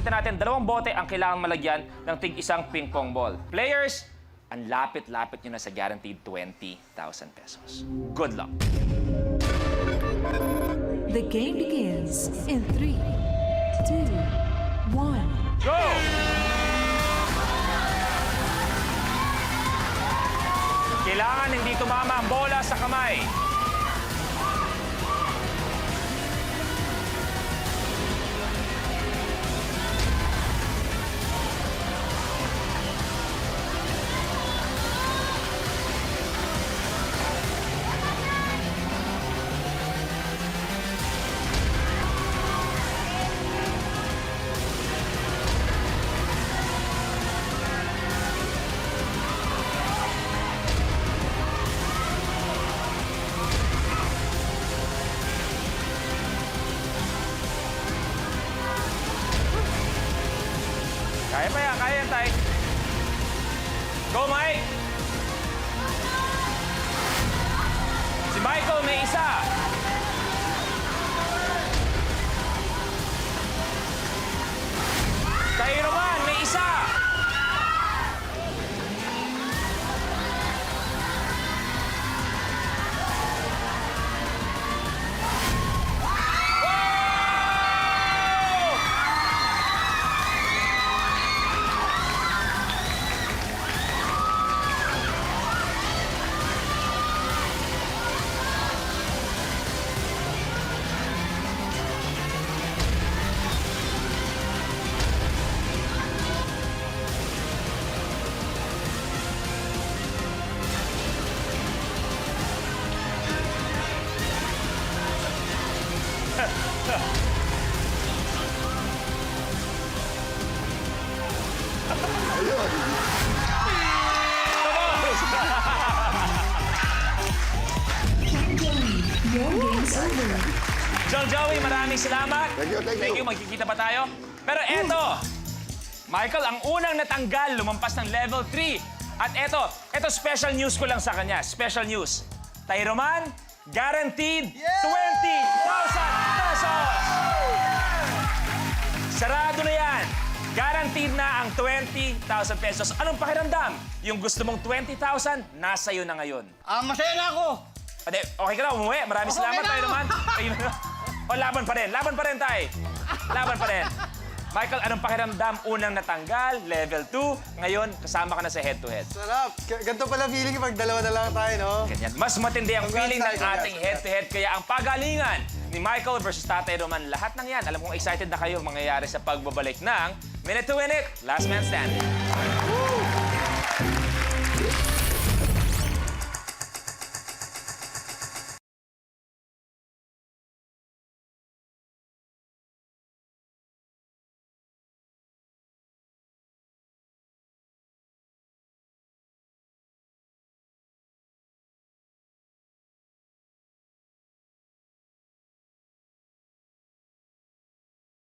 makikita natin, 2 bote ang kailangan malagyan ng tig-isang ping pong ball. Players, ang lapit-lapit nyo na sa guaranteed 20,000 pesos. Good luck! The game begins in 3, 2, 1. Go! Kailangan hindi tumama ang bola sa kamay. Kaya pa yan, kaya yan, Tay. Go, Mike! Si Michael may isa. Kay Roman may isa. Your game's over. John Joey, maraming salamat. Thank you, thank you. Magkikita pa tayo. Pero eto, Michael, ang unang natanggal, lumampas ng level 3. At eto special news ko lang sa kanya. Special news. Tyroman, guaranteed 20,000 pesos! Sarado na yan. Guaranteed na ang 20,000 pesos. Anong pakiramdam? Yung gusto mong 20,000, nasa iyo na ngayon. Masaya na ako. Ade, okay ka na, umuwi. Maraming salamat, na tayo naman. O, laban pa rin. Laban pa rin, tay. Laban pa rin. Michael, anong pakiramdam? Unang natanggal, level 2. Ngayon, kasama ka na sa head-to-head. Sarap. Ganito pala feeling pag dalawa na lang tayo, no? Ganyan. Mas matindi ang Congrats feeling ng tayo, congrats, ating head-to-head. Kaya ang pagalingan ni Michael versus Tatay Roman, lahat ng yan. Alam kong excited na kayo mangyayari sa pagbabalik ng Minute to Win It, Last Man Standing. Woo!